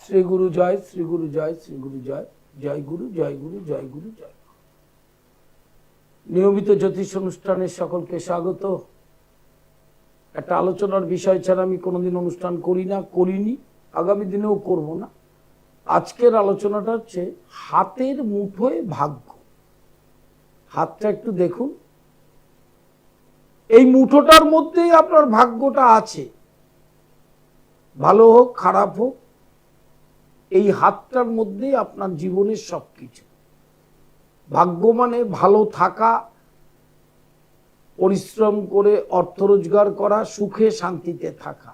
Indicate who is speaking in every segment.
Speaker 1: শ্রী গুরু জয়, শ্রী গুরু জয়, শ্রী গুরু জয়, জয় গুরু, জয় গুরু, জয় গুরু, জয়। নিয়মিত জ্যোতিষ অনুষ্ঠানে সকলকে স্বাগত। একটা আলোচনার বিষয় ছাড়া আমি কোনোদিন অনুষ্ঠান করি না, করিনি, আগামী দিনেও করব না। আজকের আলোচনাটা হচ্ছে হাতের মুঠোয় ভাগ্য। হাতটা একটু দেখুন, এই মুঠোটার মধ্যেই আপনার ভাগ্যটা আছে। ভালো হোক খারাপ হোক, এই হাতটার মধ্যেই আপনার জীবনের সবকিছু। ভাগ্য মানে ভালো থাকা, পরিশ্রম করে অর্থ রোজগার করা, সুখে শান্তিতে থাকা।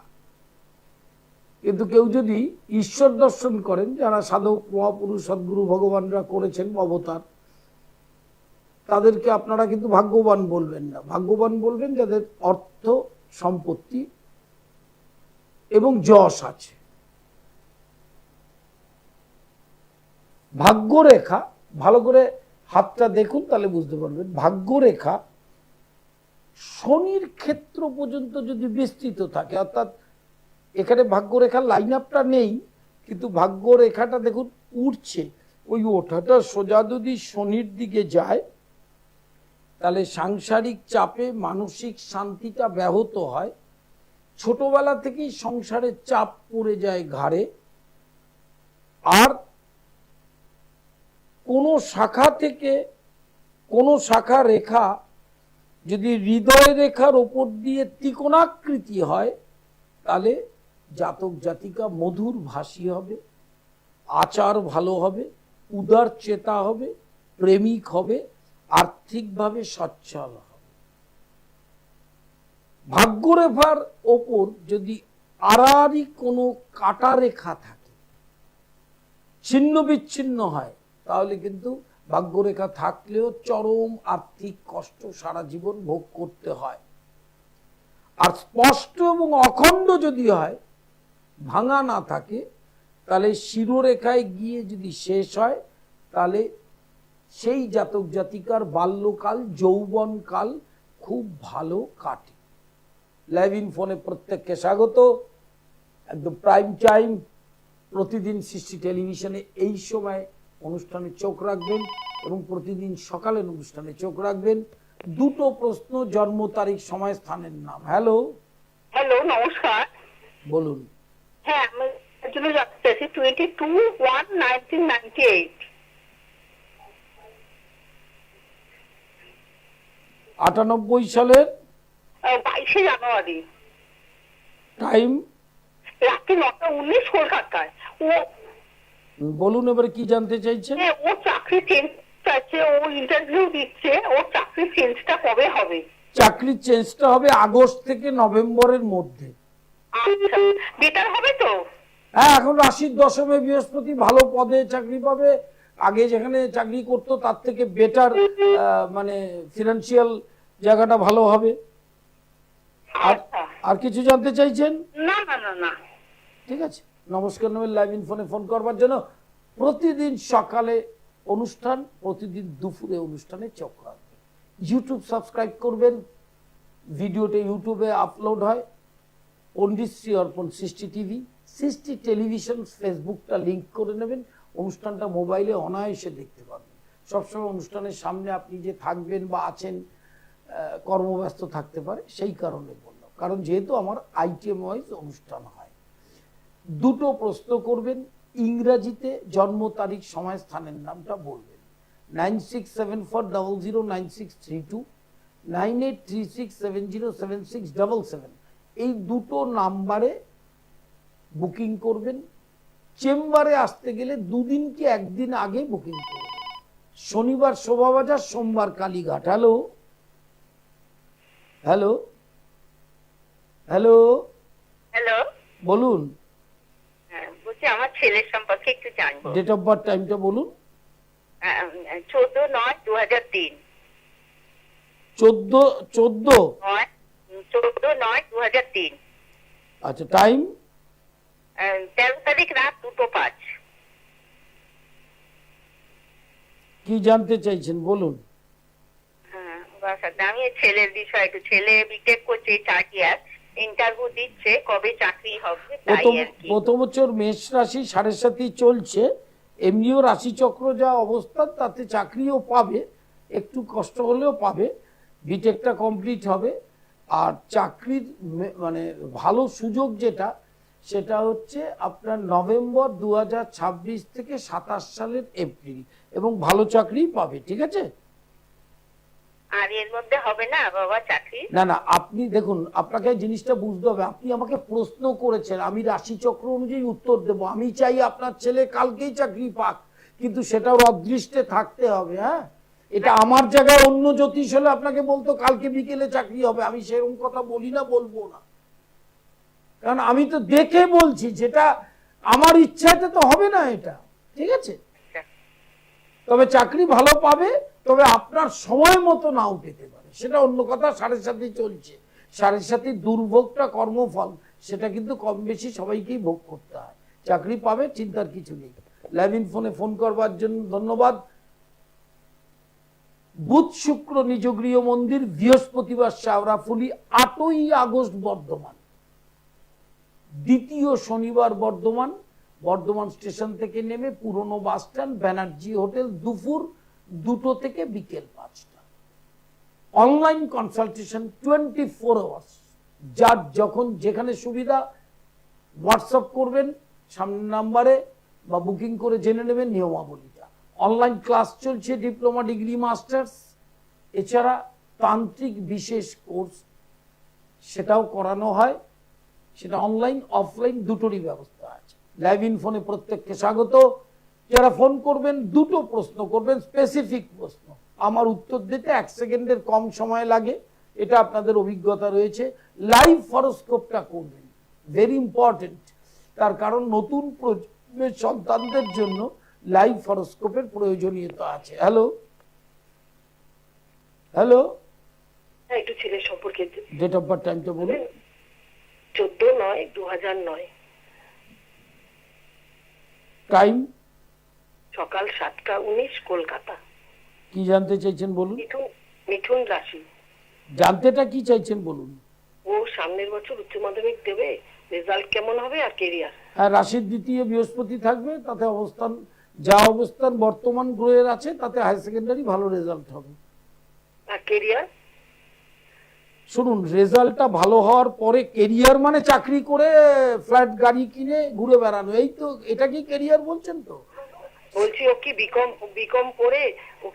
Speaker 1: কিন্তু কেউ যদি ঈশ্বর দর্শন করেন, যারা সাধক মহাপুরুষ সদ্গুরু ভগবানরা করেছেন অবতার, তাদেরকে আপনারা কিন্তু ভাগ্যবান বলবেন না। ভাগ্যবান বলবেন যাদের অর্থ সম্পত্তি এবং যশ আছে। ভাগ্যরেখা ভালো করে হাতটা দেখুন, তাহলে বুঝতে পারবেন। ভাগ্যরেখা শনির ক্ষেত্র পর্যন্ত যদি বিস্তৃত থাকে, অর্থাৎ এখানে ভাগ্যরেখার লাইন আপটা নেই, কিন্তু ভাগ্যরেখাটা দেখুন উঠছে, ওই ওঠাটা সোজা যদি শনির দিকে যায়, তাহলে সাংসারিক চাপে মানসিক শান্তিটা ব্যাহত হয়। ছোটবেলা থেকেই সংসারের চাপ পড়ে যায় ঘাড়ে। আর কোনো শাখা থেকে কোনো শাখা রেখা যদি হৃদয় রেখার ওপর দিয়ে ত্রিকোণাকৃতি হয়, তাহলে জাতক জাতিকা মধুর ভাষী হবে, আচার ভালো হবে, উদার চেতা হবে, প্রেমিক হবে, আর্থিকভাবে সচ্ছল হবে। ভাগ্যরেখার ওপর যদি আড়াআড়ি কোনো কাটা রেখা থাকে, ছিন্ন বিচ্ছিন্ন হয়, তাহলে কিন্তু ভাগ্যরেখা থাকলেও চরম আর্থিক কষ্ট সারা জীবন ভোগ করতে হয়। আর স্পষ্ট এবং অখণ্ড যদি হয়, ভাঙা না থাকে, তাহলে শিরোরেখায় গিয়ে যদি শেষ হয়, তাহলে সেই জাতক জাতিকার বাল্যকাল যৌবনকাল খুব ভালো কাটে। লাইভ ইন ফোনে প্রত্যেককে স্বাগত। একদম প্রাইম টাইম, প্রতিদিন সৃষ্টি টেলিভিশনে এই সময় অনুষ্ঠানে চোখ রাখবেন এবং প্রতিদিন সকালের অনুষ্ঠানে চোখ রাখবেন। দুটো প্রশ্ন, জন্ম তারিখ, সময়, স্থানের নাম। হ্যালো
Speaker 2: হ্যালো, নমস্কার।
Speaker 1: বলুন।
Speaker 2: হ্যাঁ, আমি এর জন্য জানতে চাইছি 22/1/1998।
Speaker 1: 98 সালের
Speaker 2: 22শে জানুয়ারি,
Speaker 1: টাইম
Speaker 2: রাত্রি 9:19 কলকাতায়। ও
Speaker 1: বলুন, এবারে কি জানতে চাইছেন?
Speaker 2: ও চাকরি চেঞ্জ চাইছে, ও ইন্টারভিউ দিচ্ছে। ওর চাকরি চেঞ্জটা কবে হবে?
Speaker 1: চাকরির চেঞ্জটা হবে আগস্ট থেকে নভেম্বরের মধ্যে।
Speaker 2: আচ্ছা, বেটার হবে তো?
Speaker 1: হ্যাঁ, এখন রাশির দশমে বৃহস্পতি, ভালো পদে চাকরি পাবে। আগে যেখানে চাকরি করতো তার থেকে বেটার, মানে ফিনান্সিয়াল জায়গাটা ভালো হবে। আর আর কিছু জানতে চাইছেন?
Speaker 2: না না না না,
Speaker 1: ঠিক আছে, নমস্কার নেবেন লাইভ ইন ফোনে ফোন করবার জন্য। প্রতিদিন সকালে অনুষ্ঠান, প্রতিদিন দুপুরে অনুষ্ঠানে চোখ রাখবেন। ইউটিউব সাবস্ক্রাইব করবেন। ভিডিওটা ইউটিউবে আপলোড হয়, পণ্ডিত শ্রী অর্পণ সৃষ্টি টিভি, সৃষ্টি টেলিভিশন ফেসবুকটা লিংক করে নেবেন। অনুষ্ঠানটা মোবাইলে অনায়াসে দেখতে পাবেন। সবসময় অনুষ্ঠানের সামনে আপনি যে থাকবেন বা আছেন, কর্মব্যস্ত থাকতে পারে, সেই কারণে বললাম। কারণ যেহেতু আমার আইটেম ওয়াইজ অনুষ্ঠান হয়। দুটো প্রশ্ন করবেন, ইংরাজিতে জন্ম তারিখ, সময়, স্থানের নামটা বলবেন। 9674009632, 9836707677, এই দুটো নাম্বারে বুকিং করবেন। চেম্বারে আসতে গেলে দুদিন কি একদিন আগে বুকিং করবেন। শনিবার শোভাবাজার, সোমবার Kalighat. Hello hello hello
Speaker 2: hello,
Speaker 1: বলুন।
Speaker 2: বলছি আমার ছেলের সম্পর্কে একটু জানবো।
Speaker 1: ডেট অফ বার্থ, টাইমটা বলুন।
Speaker 2: 14/9/2003।
Speaker 1: 14/9/2003। আচ্ছা, টাইম?
Speaker 2: 13 তারিখ রাত 2:05।
Speaker 1: কি জানতে চাইছেন বলুন।
Speaker 2: হ্যাঁ, আমি ছেলের বিষয়ে একটু, ছেলে বিটেক করছে 4 ইয়ার। ইন্টারভিউ দিচ্ছে, কবে চাকরি হবে তাই আর কি।
Speaker 1: প্রথম বছর মেষ রাশি 7.5 চলছে, এমনিও রাশিচক্র যা অবস্থা তাতে চাকরিও পাবে, একটু কষ্ট হলেও পাবে, বিটেকটা কমপ্লিট হবে। আর চাকরির মানে ভালো সুযোগ যেটা, সেটা হচ্ছে আপনার নভেম্বর 2026 থেকে 27 সালের এপ্রিল, এবং ভালো চাকরি পাবে, ঠিক আছে?
Speaker 2: আর এর মধ্যে হবে না বাবা চাকরি?
Speaker 1: না না, আপনি দেখুন, আপনাকে জিনিসটা বুঝতে হবে। আপনি আমাকে প্রশ্ন করেছেন, আমি রাশিচক্র অনুযায়ী উত্তর দেব। আমি চাই আপনার ছেলে কালকেই চাকরি পাক, কিন্তু সেটা ওর অদৃষ্টে থাকতে হবে। হ্যাঁ, এটা আমার জায়গায় অন্য জ্যোতিষ হলে আপনাকে বলতো কালকে বিকেলে চাকরি হবে। আমি সেরকম কথা বলি না, বলবো না, কারণ আমি তো দেখে বলছি, যেটা আমার ইচ্ছাতে তো হবে না এটা, ঠিক আছে? তবে চাকরি ভালো পাবে, তবে আপনার সময় মতো নাও পেতে পারে, সেটা অন্য কথা। 7.5 চলছে, 7.5 দুর্ভোগটা কর্মফল, সেটা কিন্তু কম বেশি সবাইকেই ভোগ করতে হয়। চাকরি পাবে, চিন্তার কিছু নেই। লাইভ ইন ফোনে ফোন করবার জন্য ধন্যবাদ। বুধ শুক্র নিজ গৃহ মন্দির, বৃহস্পতিবার শাওরাফুলি, 8ই আগস্ট বর্ধমান, দ্বিতীয় শনিবার বর্ধমান। বর্ধমান স্টেশন থেকে নেমে পুরনো বাস স্ট্যান্ড, ব্যানার্জি হোটেল, দুপুর 2টো থেকে বিকেল 5টা। Online consultation 24 hours. যার যখন যেখানে সুবিধা হোয়াটসঅ্যাপ করবেন সামনের নাম্বারে, বা বুকিং করে জেনে নেবেন নিয়মাবলীটা। অনলাইন ক্লাস চলছে, ডিপ্লোমা, ডিগ্রি, মাস্টার্স, এছাড়া তান্ত্রিক বিশেষ কোর্স সেটাও করানো হয়। সেটা অনলাইন অফলাইন দুটোরই ব্যবস্থা আছে। লাইভ ইন ফোনে প্রত্যেককে স্বাগত। যারা ফোন করবেন, 2টো প্রশ্ন করবেন, স্পেসিফিক প্রশ্ন। আমার উত্তর দিতে 1 সেকেন্ডের কম সময় লাগে, এটা আপনাদের অভিজ্ঞতা রয়েছে। লাইভ হরোস্কোপটা করবেন, ভেরি ইম্পর্টেন্ট। তার কারণ নতুন প্রজন্মের সন্তানদের জন্য লাইভ হরোস্কোপের প্রয়োজনীয়তা আছে। হ্যালো হ্যালো,
Speaker 2: একটু ছেলের সম্পর্কে
Speaker 1: ডেট অফ বার্থ, টাইমটা বলুন।
Speaker 2: 14/9/2009,
Speaker 1: টাইম
Speaker 2: সকাল 7টা 19, কলকাতা।
Speaker 1: কি জানতে চাইছেন বলুন?
Speaker 2: মিথুন রাশি।
Speaker 1: জানতেটা কি চাইছেন বলুন?
Speaker 2: ও সামনের বছর উচ্চ মাধ্যমিক দেবে, রেজাল্ট কেমন হবে আর কেরিয়ার।
Speaker 1: আর রাশির দ্বিতীয় বৃহস্পতি থাকবে, তাতে অবস্থান, যা অবস্থান বর্তমান গ্রহের আছে, তাতে হাই সেকেন্ডারি ভালো রেজাল্ট হবে।
Speaker 2: আর কেরিয়ার?
Speaker 1: শুনুন, রেজাল্টটা ভালো হওয়ার পরে কেরিয়ার মানে চাকরি করে ফ্ল্যাট গাড়ি কিনে ঘুরে বেড়ানো, এই তো? এটা কি কেরিয়ার বলছেন? তো
Speaker 2: বলছি ও কি বিকম পড়ে, ও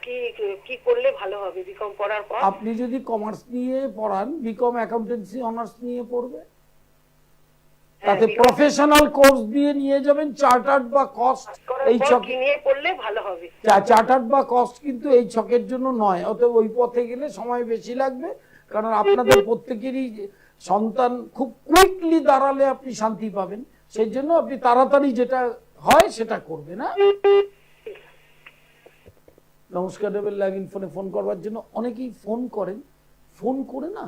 Speaker 2: কি করলে ভালো হবে বিকম পড়ার পর?
Speaker 1: আপনি যদি কমার্স নিয়ে পড়ান, বিকম অ্যাকাউন্টেন্সি অনার্স নিয়ে পড়বে, তাতে প্রফেশনাল কোর্স দিয়ে নিয়ে যাবেন, চার্টার্ড বা কস্ট। এই
Speaker 2: কি নিয়ে পড়লে ভালো হবে?
Speaker 1: চার্টার্ড বা কস্ট কিন্তু এই ছকের জন্য নয়, অতএব ওই পথে গেলে সময় বেশি লাগবে। কারণ আপনাদের প্রত্যেকেরই সন্তান খুব কুইকলি দাঁড়ালে আপনি শান্তি পাবেন, সেই জন্য আপনি তাড়াতাড়ি যেটা হয় সেটা করবেন। না, নমস্কার দেবেন। লাইভ ইন ফোনে ফোন করবার জন্য অনেকেই ফোন করেন, ফোন করে না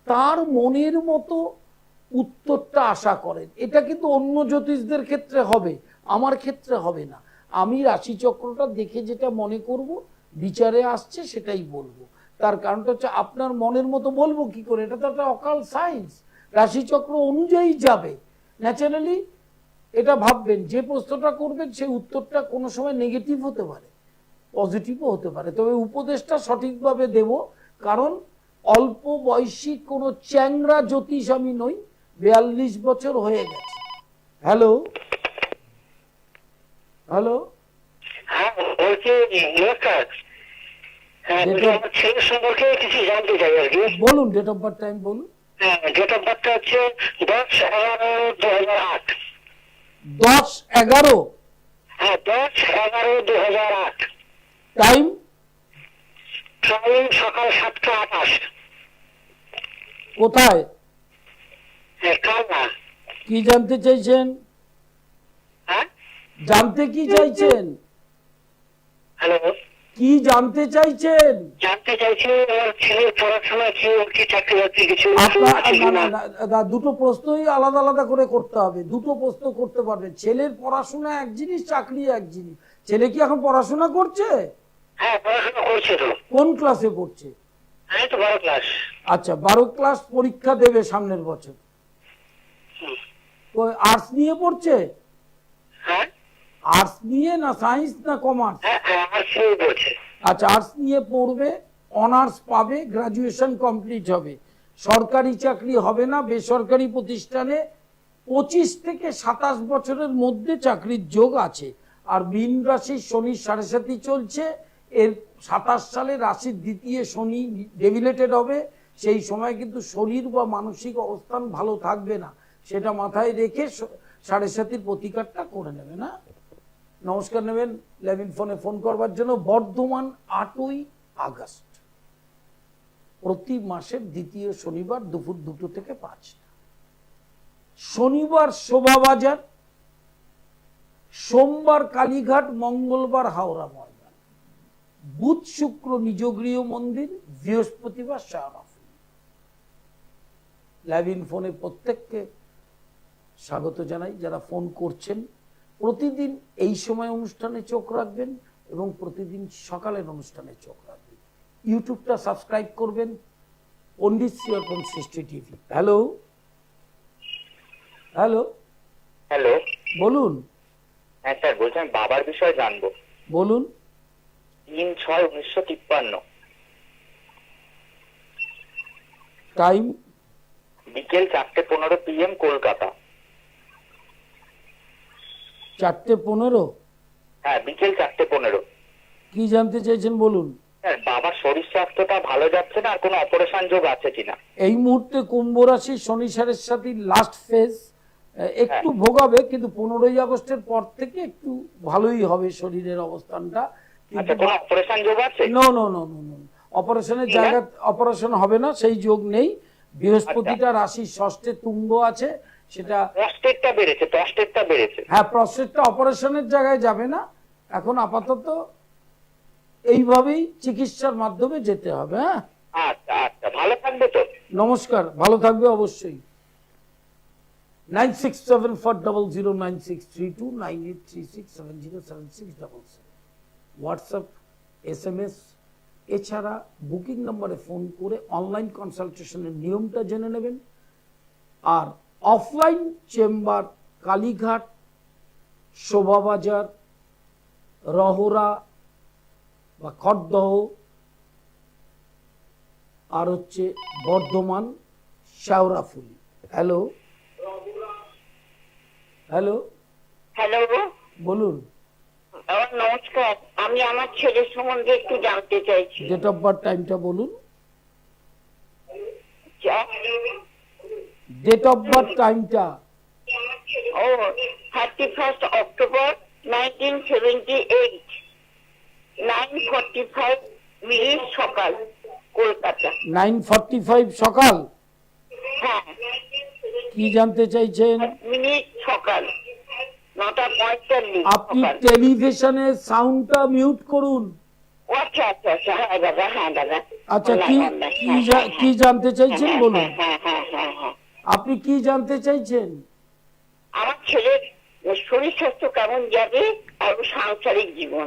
Speaker 1: তার মনের মতো উত্তরটা আশা করেন। এটা কিন্তু অন্য জ্যোতিষদের ক্ষেত্রে হবে, আমার ক্ষেত্রে হবে না। আমি রাশিচক্রটা দেখে যেটা মনে করব, বিচারে আসছে সেটাই বলবো। তার কারণটা হচ্ছে, আপনার মনের মতো বলবো কি করে? এটা তো একটা অকাল সায়েন্স, রাশিচক্র অনুযায়ী যাবে। ন্যাচারালি এটা ভাববেন, যে প্রশ্নটা করবেন সেই উত্তরটা কোনো সময় নেগেটিভ হতে পারে, পজিটিভও হতে পারে, তবে উপদেশটা সঠিকভাবে দেব। কারণ অল্প বয়সী কোনো চ্যাংরা জ্যোতিষ আমি নই, 42 বছর হয়ে গেছে। হ্যালো হ্যালো,
Speaker 2: হ্যাঁ বলছি নমস্কার। হ্যাঁ, আমার ছেলের সম্পর্কে কিছু জানতে চাই আর কি।
Speaker 1: বলুন, ডেট অফ বার্থ, টাইম বলুন।
Speaker 2: হ্যাঁ, ডেট অফ বার্থটা হচ্ছে 10/11/2008।
Speaker 1: 10/11?
Speaker 2: হ্যাঁ, 10/11/2008।
Speaker 1: টাইম?
Speaker 2: টাইম সকাল 7টা 28।
Speaker 1: কোথায়?
Speaker 2: হ্যাঁ, কালনা।
Speaker 1: কি জানতে চাইছেন?
Speaker 2: হ্যাঁ,
Speaker 1: জানতে কি চাইছেন?
Speaker 2: হ্যালো,
Speaker 1: কি জানতে চাইছেন?
Speaker 2: জানতে চাইছি আমার ছেলের পড়াশোনা কি, ওর কি চাকরি বাকরি কিছু
Speaker 1: আপনার
Speaker 2: আছে কিনা।
Speaker 1: দুটো প্রশ্নই আলাদা আলাদা করে করতে হবে। দুটো প্রশ্ন করতে পারবেন। ছেলের পড়াশোনা এক জিনিস, চাকরি এক জিনিস। ছেলে কি এখন পড়াশোনা করছে?
Speaker 2: হ্যাঁ, পড়াশোনা করছে তো।
Speaker 1: কোন ক্লাসে পড়ছে?
Speaker 2: হ্যাঁ, তো 12 ক্লাস।
Speaker 1: আচ্ছা, 12 ক্লাস পরীক্ষা দেবে সামনের বছর। আর্টস নিয়ে পড়ছে?
Speaker 2: হ্যাঁ
Speaker 1: আর্টস নিয়ে না সায়েন্স না কমার্স?
Speaker 2: হ্যাঁ আমার ছেলে বলছে।
Speaker 1: আচ্ছা, আর্টস নিয়ে পড়বে, অনার্স পাবে, গ্রাজুয়েশন কমপ্লিট হবে। সরকারি চাকরি হবে না, বেসরকারি প্রতিষ্ঠানে 25 থেকে 27 বছরের মধ্যে চাকরির যোগ আছে। আর মীন রাশির শনির 7.5 চলছে, এর 27 সালে রাশির দ্বিতীয় শনি ডেভিলেটেড হবে। সেই সময় কিন্তু শরীর বা মানসিক অবস্থান ভালো থাকবে না, সেটা মাথায় রেখে 7.5 প্রতিকারটা করে নেবে না। নমস্কার নেবেন লেভিন ফোনে ফোন করবার জন্য। বর্ধমান 8ই আগস্ট, প্রতি মাসের দ্বিতীয় শনিবার দুপুর 2টো থেকে 5টা। শনিবার শোভাবাজার, সোমবার কালীঘাট, মঙ্গলবার হাওড়া ময়দান, বুধ শুক্র নিজ গৃহ মন্দির, বৃহস্পতিবার শাহরাফুল। লেভিন ফোনে প্রত্যেককে স্বাগত জানাই। যারা ফোন করছেন, প্রতিদিন এই সময় অনুষ্ঠানে চোখ রাখবেন এবং প্রতিদিন সকালের অনুষ্ঠানে চোখ রাখবেন। ইউটিউবটা সাবস্ক্রাইব করবেন, পণ্ডিত শ্রীঅর্পণ সৃষ্টি টিভি। হ্যালো হ্যালো
Speaker 2: হ্যালো,
Speaker 1: বলুন।
Speaker 2: হ্যাঁ স্যার বলছেন বাবার বিষয়ে জানবো।
Speaker 1: বলুন।
Speaker 2: 3/6/1953,
Speaker 1: টাইম
Speaker 2: বিকেল 4:15 PM, কলকাতা।
Speaker 1: 4:15?
Speaker 2: হ্যাঁ বিকেল 4:15।
Speaker 1: কি জানতে চাইছেন বলুন।
Speaker 2: স্যার বাবার শরীর স্বাস্থ্যটা ভালো যাচ্ছে না, আর কোনো অপারেশন যোগ আছে কিনা?
Speaker 1: এই মুহূর্তে কুম্ভ রাশি শনি সাড়ের সাথে লাস্ট ফেজ, একটু ভোগাবে, কিন্তু 15ই আগস্টের পর থেকে একটু ভালোই হবে শরীরের অবস্থানটা।
Speaker 2: আচ্ছা, কোনো অপারেশন যোগ আছে?
Speaker 1: No no no no no, অপারেশনের জায়গা অপারেশন হবে না, সেই যোগ নেই। বৃহস্পতিটা রাশির ষষ্ঠে তুঙ্গ আছে, সেটা
Speaker 2: প্রস্টেটটা বেড়েছে।
Speaker 1: হ্যাঁ, প্রস্টেটটা অপারেশনের জায়গায় যাবে না এখন, আপাতত এইভাবেই চিকিৎসার মাধ্যমে যেতে হবে। হ্যাঁ
Speaker 2: আচ্ছা আচ্ছা, ভালো থাকবে তো?
Speaker 1: নমস্কার, ভালো থাকবে অবশ্যই। 9674009632, 9836707677, হোয়াটসঅ্যাপ, SMS, এছাড়া বুকিং নাম্বারে ফোন করে অনলাইন কনসালটেশনের নিয়মটা জেনে নেবেন। আর অফলাইন চেম্বার কালীঘাট, শোভাবাজার, রহরা বা খড়দহ, আর হচ্ছে Bardhaman Sheoraphuli. Hello hello
Speaker 2: hello,
Speaker 1: বলুন।
Speaker 2: নমস্কার, আমি আমার ছেলের সম্বন্ধে একটু জানতে চাইছি।
Speaker 1: ডেট অফ বার্থ, টাইমটা বলুন। ডেট অফ বার্থ, টাইমটা।
Speaker 2: ও 31 অক্টোবর 1978, 9:45 সকাল, কলকাতা।
Speaker 1: 9:45 সকাল।
Speaker 2: হ্যাঁ,
Speaker 1: কি জানতে চাইছেন?
Speaker 2: মিনিট সকাল 9:45।
Speaker 1: আপনি টেলিভিশনের সাউন্ডটা মিউট করুন।
Speaker 2: আচ্ছা আচ্ছা আচ্ছা, হ্যাঁ দাদা, হ্যাঁ দাদা।
Speaker 1: আচ্ছা, কি জানতে চাইছেন বলুন।
Speaker 2: হ্যাঁ হ্যাঁ হ্যাঁ হ্যাঁ,
Speaker 1: আপনি কি জানতে চাইছেন?
Speaker 2: আমার ছেলের শরীর স্বাস্থ্য কেমন যাবে আর সাংসারিক জীবন।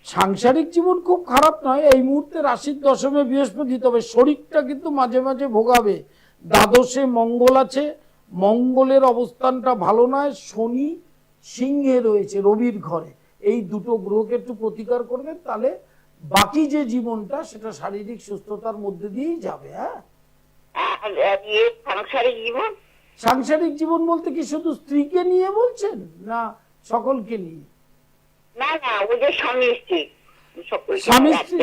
Speaker 1: সাংসারিক জীবন খুব খারাপ নয় এই মুহূর্তে, রাশির দশমে বৃহস্পতি, তবে শরীরটা কিন্তু মাঝে মাঝে ভোগাবে। দ্বাদশে মঙ্গল আছে, মঙ্গলের অবস্থানটা ভালো নয়। শনি সিংহে রয়েছে, রবির ঘরে। এই দুটো গ্রহকে একটু প্রতিকার করবেন, তাহলে বাকি যে জীবনটা সেটা শারীরিক সুস্থতার মধ্যে দিয়েই যাবে। হ্যাঁ,
Speaker 2: সাংসারিক জীবন,
Speaker 1: সাংসারিক জীবন বলতে কি শুধু স্ত্রীকে নিয়ে বলছেন, না সকলকে নিয়ে?
Speaker 2: না না, ওই যে স্বামী স্ত্রী,
Speaker 1: স্বামী স্ত্রী।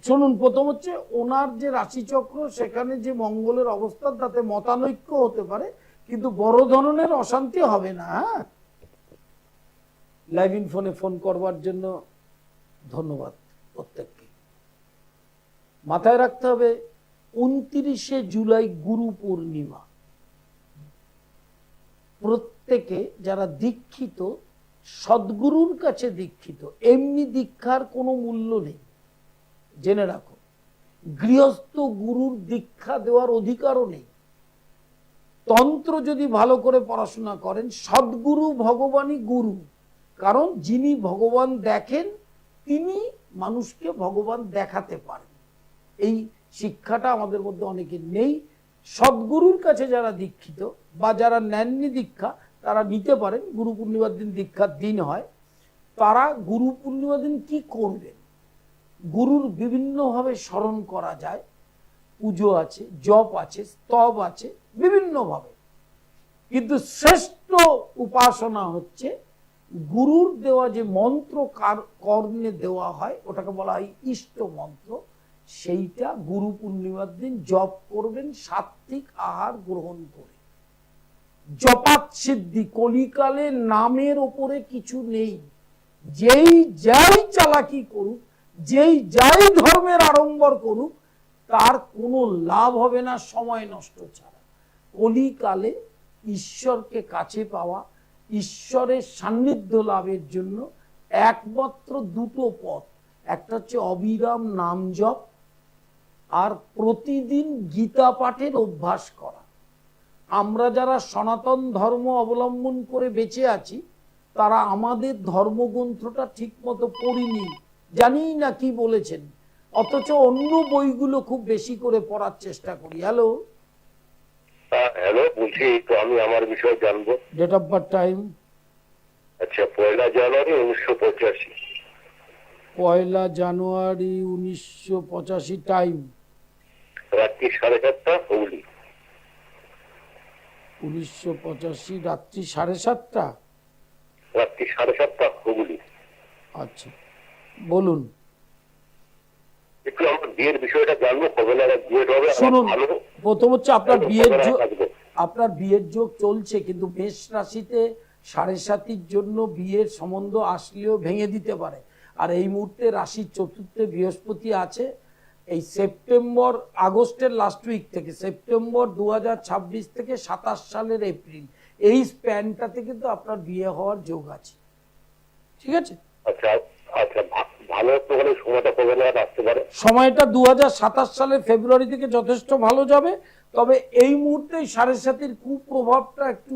Speaker 1: শুনুন, প্রথম হচ্ছে ওনার যে রাশিচক্র, সেখানে যে মঙ্গলের অবস্থান, তাতে মতানৈক্য হতে পারে, কিন্তু বড় ধরনের অশান্তি হবে না। লাইভ ইন ফোনে ফোন করবার জন্য ধন্যবাদ প্রত্যেককে। মাথায় রাখতে হবে 29শে জুলাই গুরু পূর্ণিমা। প্রত্যেকে যারা দীক্ষিত, সদ্গুরুর কাছে দীক্ষিত, এমনি দীক্ষার কোনো মূল্য নেই, জেনে রাখো। গৃহস্থ গুরুর দীক্ষা দেওয়ার অধিকারও নেই। তন্ত্র যদি ভালো করে পড়াশোনা করেন, সদ্গুরু ভগবানই গুরু, কারণ যিনি ভগবান দেখেন তিনি মানুষকে ভগবান দেখাতে পারেন। এই শিক্ষাটা আমাদের মধ্যে অনেকের নেই। সদ্গুরুর কাছে যারা দীক্ষিত বা যারা নেননি দীক্ষা তারা নিতে পারেন। গুরু পূর্ণিমার দিন দীক্ষার দিন হয়। তারা গুরু পূর্ণিমার দিন কি করবেন? গুরুর বিভিন্নভাবে স্মরণ করা যায়। পুজো আছে, জপ আছে, স্তব আছে, বিভিন্নভাবে। কিন্তু শ্রেষ্ঠ উপাসনা হচ্ছে গুরুর দেওয়া যে মন্ত্র কর্ণে দেওয়া হয়, ওটাকে বলা হয় ইষ্ট মন্ত্র। সেইটা গুরু পূর্ণিমার দিন জপ করবেন সাত্বিক আহার গ্রহণ করে। জপাত সিদ্ধি, কলিকালে নামের ওপরে কিছু নেই। যেই যাই চালাকি করুক, যেই যাই ধর্মের আড়ম্বর করুক, তার কোনো লাভ হবে না সময় নষ্ট ছাড়া। কলিকালে ঈশ্বরকে কাছে পাওয়া, ঈশ্বরের সান্নিধ্য লাভের জন্য একমাত্র দুটো পথ। একটা হচ্ছে অবিরাম নাম জপ, আর প্রতিদিন গীতা পাঠের অভ্যাস করা। আমরা যারা সনাতন ধর্ম অবলম্বন করে বেঁচে আছি, তারা আমাদের ধর্মগ্রন্থটা ঠিক মতো পড়িনি, জানি না কি বলেছেন, অথচ অন্য বইগুলো খুব বেশি করে পড়ার চেষ্টা করি। হ্যালো,
Speaker 2: হ্যালো, বলছি তো আমি আমার বিষয়ে জানবো।
Speaker 1: Date of birth, time?
Speaker 2: আচ্ছা, 1 জানুয়ারি 1985।
Speaker 1: 1 জানুয়ারি 1985, টাইম?
Speaker 2: রাত্রি 7:30 হুগলি।
Speaker 1: 1985 রাত্রি 7:30?
Speaker 2: রাত্রি 7:30 হুগলি।
Speaker 1: আচ্ছা, বলুন।
Speaker 2: একটু আমার বিয়ের বিষয়টা জানবো, কবে নাগাদ বিয়ে হবে?
Speaker 1: শুনুন, প্রথম হচ্ছে আপনার বিয়ের যোগ চলছে, কিন্তু মেষ রাশিতে 7.5 জন্য বিয়ের সম্বন্ধ আসলেও ভেঙে দিতে পারে। আর এই মুহূর্তে রাশির চতুর্থে বৃহস্পতি আছে। এই সেপ্টেম্বর, আগস্টের লাস্ট উইক থেকে সেপ্টেম্বর 2026 থেকে 27 সালের এপ্রিল, এই স্প্যানটাতে কিন্তু আপনার বিয়ে হওয়ার যোগ আছে। ঠিক আছে?
Speaker 2: আচ্ছা আচ্ছা, ভালো তো হলে সময়টা কবে নাগাদ আসতে পারে?
Speaker 1: সময়টা 2027 সালের ফেব্রুয়ারি থেকে যথেষ্ট ভালো যাবে। তবে এই মুহূর্তে 7.5 কুপ্রভাবটা একটু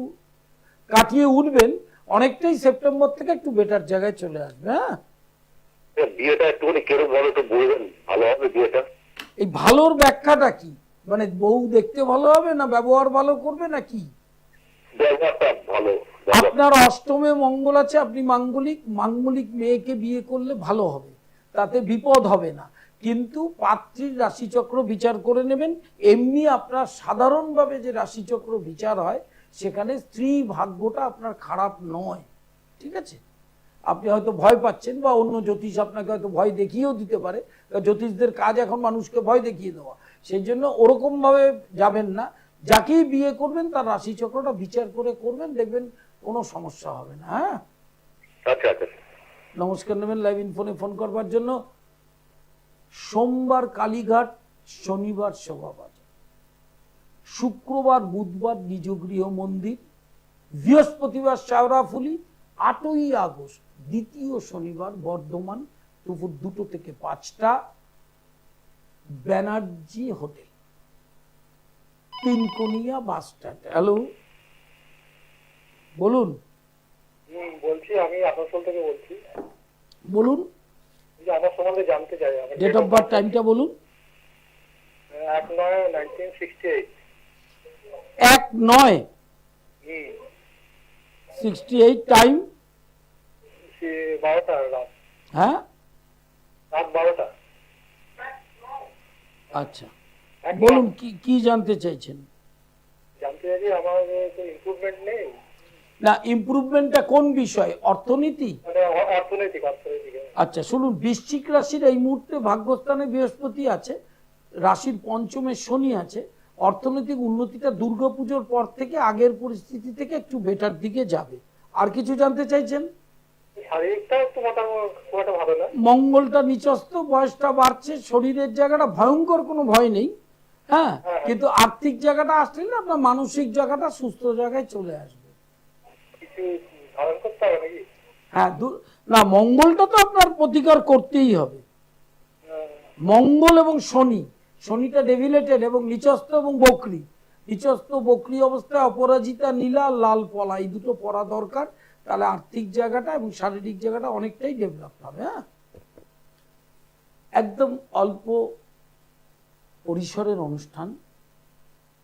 Speaker 1: কাটিয়ে উঠবেন, অনেকটাই সেপ্টেম্বর থেকে একটু বেটার জায়গায় চলে আসবে। হ্যাঁ,
Speaker 2: বিয়েটা একটুখানি কেরম ভালো একটু বলবেন, ভালো হবে বিয়েটা?
Speaker 1: এই ভালোর ব্যাখ্যাটা কি? মানে বউ দেখতে ভালো হবে, না ব্যবহার ভালো করবে, না কি?
Speaker 2: ব্যবহারটা ভালো।
Speaker 1: আপনার অষ্টমে মঙ্গল আছে, আপনি মাঙ্গলিক মেয়েকে বিয়ে করলে ভালো হবে, তাতে বিপদ হবে না। কিন্তু পাত্রীর রাশিচক্র বিচার করে নেবেন। এমনি আপনার সাধারণভাবে যে রাশিচক্র বিচার হয়, সেখানে স্ত্রী ভাগ্যটা আপনার খারাপ নয়। ঠিক আছে? আপনি হয়তো ভয় পাচ্ছেন, বা অন্য জ্যোতিষ আপনাকে হয়তো ভয় দেখিয়েও দিতে পারে। জ্যোতিষদের কাজ এখন মানুষকে ভয় দেখিয়ে দেওয়া, সেই জন্য ওরকম ভাবে যাবেন না। যাকেই বিয়ে করবেন তার রাশিচক্রটা বিচার করে করবেন, দেখবেন কোনো সমস্যা হবে না। হ্যাঁ,
Speaker 2: আচ্ছা আচ্ছা,
Speaker 1: নমস্কার নেবেন লাইভ ইনফোনে ফোন করবার জন্য। সোমবার কালীঘাট, শনিবার শোভাবাজার, শুক্রবার বুধবার নিজ গৃহ মন্দির, বৃহস্পতিবার শেওড়াফুলি, 8ই আগস্ট দ্বিতীয় শনিবার বর্ধমান দুপুর 2টো থেকে 5টা, ব্যানার্জি হোটেল, 3কোনিয়া বাস স্ট্যান্ড। হ্যালো, বলুন।
Speaker 3: বলছি, আমি আসানসোল থেকে বলছি।
Speaker 1: বলুন,
Speaker 3: আমার সম্বন্ধে জানতে চাই।
Speaker 1: ডেট অফ বার্থ, টাইমটা বলুন।
Speaker 3: 1/9/1968।
Speaker 1: 1/9/68, টাইম?
Speaker 3: 12টা রাত।
Speaker 1: হ্যাঁ,
Speaker 3: রাত 12টা।
Speaker 1: আচ্ছা, বলুন কি জানতে চাইছেন?
Speaker 3: জানতে চাইছি আমার তো ইমপ্রুভমেন্ট নেই।
Speaker 1: না, ইমপ্রুভমেন্টটা কোন বিষয়? অর্থনীতি?
Speaker 3: মানে অর্থনৈতিক।
Speaker 1: আচ্ছা, শুনুন, বৃশ্চিক রাশির এই মুহূর্তে ভাগ্যস্থানে বৃহস্পতি আছে, রাশির পঞ্চমে শনি আছে। অর্থনৈতিক উন্নতিটা দুর্গাপুজোর পর থেকে আগের পরিস্থিতি থেকে একটু বেটার দিকে যাবে। আর কিছু জানতে চাইছেন?
Speaker 3: শারীরিকটা একটু মোটামুটি ভালো না।
Speaker 1: মঙ্গলটা নিচস্থ, বয়সটা বাড়ছে, শরীরের জায়গাটা ভয়ঙ্কর কোনো ভয় নেই। হ্যাঁ, কিন্তু আর্থিক জায়গাটা আসলে না, আপনার মানসিক জায়গাটা সুস্থ জায়গায় চলে আসবে।
Speaker 3: কিছু ধারণ করতে হবে নাকি?
Speaker 1: হ্যাঁ, না, মঙ্গলটা তো আপনার প্রতিকার করতেই হবে। মঙ্গল এবং শনিটা ডেভিলেটেড এবং নিচস্থ এবং বকরি। নিচস্থ বকরি অবস্থায় অপরাজিতা নীলা, লাল পলা, এই দুটো পড়া দরকার। তাহলে আর্থিক জায়গাটা এবং শারীরিক জায়গাটা অনেকটাই ডেভেলপ হবে। হ্যাঁ, একদম অল্প পরিসরের অনুষ্ঠান,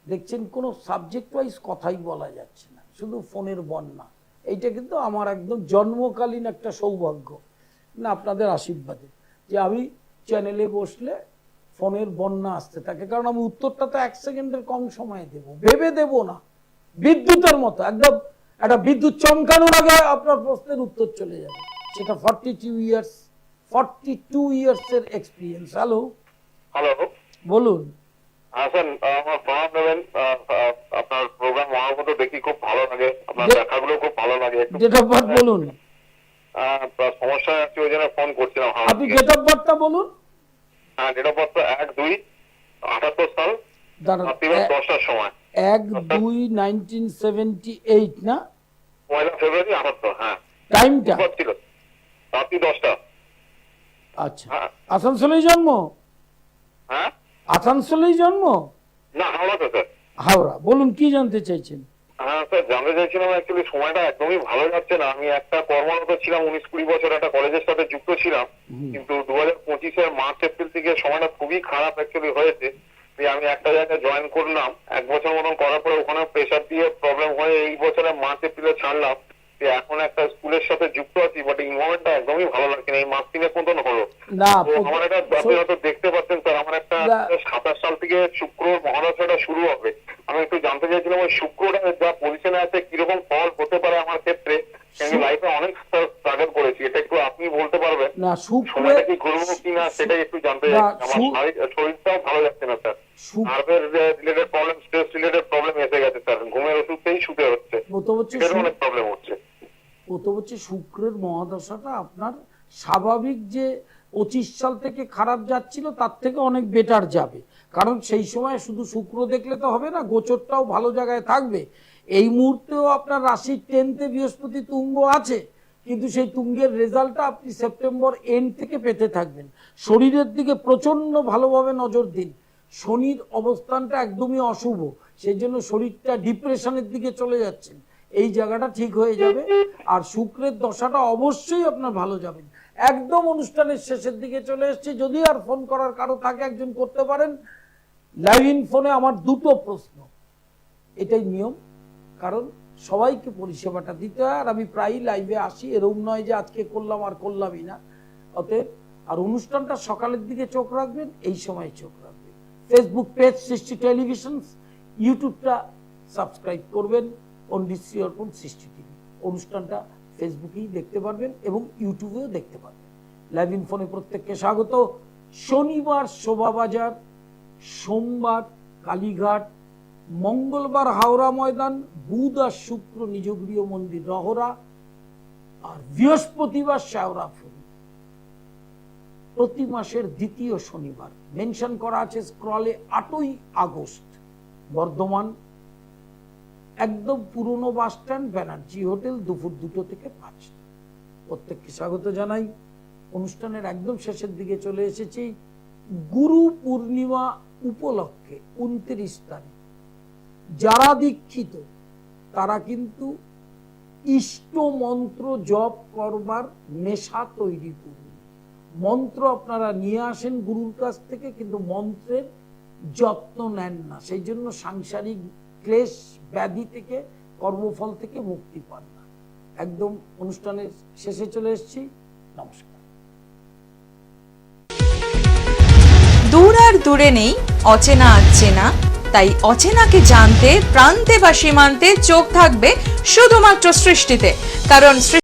Speaker 1: দেখছেন কোনো সাবজেক্ট ওয়াইজ কথাই বলা যাচ্ছে না, শুধু ফোনের বন্যা। এইটা কিন্তু আমার একদম জন্মকালীন একটা সৌভাগ্য, না আপনাদের আশীর্বাদে, যে আমি চ্যানেলে বসলে ফোনের বন্যা আসতে থাকে, কারণ আমি উত্তরটা তো 1 সেকেন্ডের কম সময়ে দেব, ভেবে দেব না, বিদ্যুতের মতো একদম একটা বিদ্যুৎ চমকানোর আগে আপনার প্রশ্নের উত্তর চলে যাবে। সেটা 42 ইয়ার্সের এক্সপিরিয়েন্স। হ্যালো,
Speaker 2: হ্যালো,
Speaker 1: বলুন।
Speaker 2: হ্যাঁ স্যার, আমার প্রণাম নেবেন। আপনার প্রোগ্রাম মহাগত দেখি, খুব ভালো লাগে, আপনার দেখাগুলো খুব ভালো লাগে।
Speaker 1: ডেট অফ বার্থ বলুন।
Speaker 2: সমস্যা আছে, ওই জন্য ফোন করছিলাম।
Speaker 1: আপনি ডেট অফ বার্থটা বলুন।
Speaker 2: হ্যাঁ, ডেট অফ বার্থ 1/2/78 সাল, রাত্রি 10টার সময়।
Speaker 1: 1/2/1978 না?
Speaker 2: 1 ফেব্রুয়ারি 78। হ্যাঁ,
Speaker 1: টাইমটা
Speaker 2: ছিল রাত্রি 10টা।
Speaker 1: আচ্ছা, আসানসোলেই জন্ম?
Speaker 2: হ্যাঁ,
Speaker 1: আসানসোলেই জন্ম
Speaker 2: না হাওড়াতে স্যার।
Speaker 1: হাওড়া। বলুন, কি জানতে চাইছেন?
Speaker 2: হ্যাঁ স্যার, জানতে চাইছিলাম, অ্যাকচুয়ালি সময়টা একদমই ভালো যাচ্ছে না। আমি একটা কর্মরত ছিলাম 19-20 বছর, একটা কলেজের সাথে যুক্ত ছিলাম, কিন্তু 2025-এর মার্চ এপ্রিল থেকে সময়টা খুবই খারাপ অ্যাকচুয়ালি হয়েছে। আমি একটা জায়গায় জয়েন করলাম, 1 বছর মতন করার পরে ওখানে প্রেশার দিয়ে প্রবলেম হয়ে এই বছরের মার্চ এপ্রিলে ছাড়লাম। এখন একটা স্কুলের সাথে যুক্ত আছি, বাট ইনভলভমেন্টটা একদমই ভালো লাগছে না। এই মাস 3 মতন হলো।
Speaker 1: না,
Speaker 2: তো আমার একটা, আপনি হয়তো দেখতে পাচ্ছেন স্যার, আমার একটা 27 সাল থেকে শুক্র মহাদশাটা শুরু হবে। আমি একটু জানতে চাইছিলাম ওই শুক্রটা যা পজিশনে আছে কিরকম ফল হতে পারে আমার ক্ষেত্রে। আমি লাইফে অনেক স্ট্রাগল করেছি, এটা একটু আপনি বলতে পারবেন?
Speaker 1: না,
Speaker 2: সময়টা কি ঘুরবো কিনা সেটাই একটু জানতে চাইছি। আমার শরীরটাও ভালো যাচ্ছে না স্যার, নার্ভের related problem, stress related problem এসে গেছে স্যার। ঘুমের ওষুধেই শুতে হচ্ছে, অনেক প্রবলেম হচ্ছে।
Speaker 1: প্রথম হচ্ছে শুক্রের মহাদশাটা আপনার স্বাভাবিক যে 25 সাল থেকে খারাপ যাচ্ছিল তার থেকে অনেক বেটার যাবে, কারণ সেই সময় শুধু শুক্র দেখলে তো হবে না, গোচরটাও ভালো জায়গায় থাকবে। এই মুহূর্তেও আপনার রাশির 10th-এ বৃহস্পতি তুঙ্গ আছে, কিন্তু সেই তুঙ্গের রেজাল্টটা আপনি সেপ্টেম্বর এন্ড থেকে পেতে থাকবেন। শরীরের দিকে প্রচন্ড ভালোভাবে নজর দিন। শনির অবস্থানটা একদমই অশুভ, সেই জন্য শরীরটা ডিপ্রেশনের দিকে চলে যাচ্ছেন, এই জায়গাটা ঠিক হয়ে যাবে। আর শুক্রের দশাটা অবশ্যই আপনার ভালো যাবেন। একদম অনুষ্ঠানের শেষের দিকে চলে এসছে, যদি আর ফোন করার কারো থাকে একজন করতে পারেন। লাইভ ইন ফোনে আমার 2টো প্রশ্ন, এটাই নিয়ম, কারণ সবাইকে পরিষেবাটা দিতে হয়। আর আমি প্রায়ই লাইভে আসি, এরকম নয় যে আজকে করলাম আর করলামই না। অতএব আর অনুষ্ঠানটা সকালের দিকে চোখ রাখবেন, এই সময় চোখ রাখবেন। ফেসবুক পেজ সৃষ্টি টেলিভিশন, ইউটিউবটা সাবস্ক্রাইব করবেন পণ্ডিতশ্রী অর্পণ সৃষ্টি টিভি। অনুষ্ঠানটা ফেসবুকেই দেখতে পারবেন এবং ইউটিউবেও দেখতে পারবেন। লাইভ ইন ফোনে প্রত্যেককে স্বাগত। শনিবার শোভাবাজার, সোমবার কালীঘাট, মঙ্গলবার হাওড়া ময়দান, বুধ আর শুক্র নিজগৃহ মন্দির রহরা, আর বৃহস্পতিবার শেওড়াফুলি। প্রতি মাসের 2য় শনিবার। মেনশন করা আছে স্ক্রলে 8ই আগস্ট, বর্ধমান, একদম পুরনো বাস স্ট্যান্ড, ব্যানার্জি হোটেল, দুপুর 2টো থেকে 5টা। প্রত্যেককে স্বাগত জানাই। অনুষ্ঠানের একদম শেষের দিকে চলে এসেছি। গুরু পূর্ণিমা উপলক্ষে 29 তারিখ যারা দীক্ষিত তারা কিন্তু ইষ্ট মন্ত্র জপ করবার নেশা তৈরি করুন। মন্ত্র আপনারা নিয়ে আসেন গুরুর কাছ থেকে, কিন্তু মন্ত্রের যত্ন নেন না, সেই জন্য সাংসারিক ক্লেশ ব্যাধি থেকে, কর্মফল থেকে মুক্তি পান না। একদম অনুষ্ঠানের শেষে চলে এসেছি। নমস্কার।
Speaker 4: দূর আর দূরে নেই অচেনা আচেনা, তাই অচেনাকে জানতে প্রান্তে বা সীমান্তে চোখ থাকবে শুধুমাত্র সৃষ্টিতে, কারণ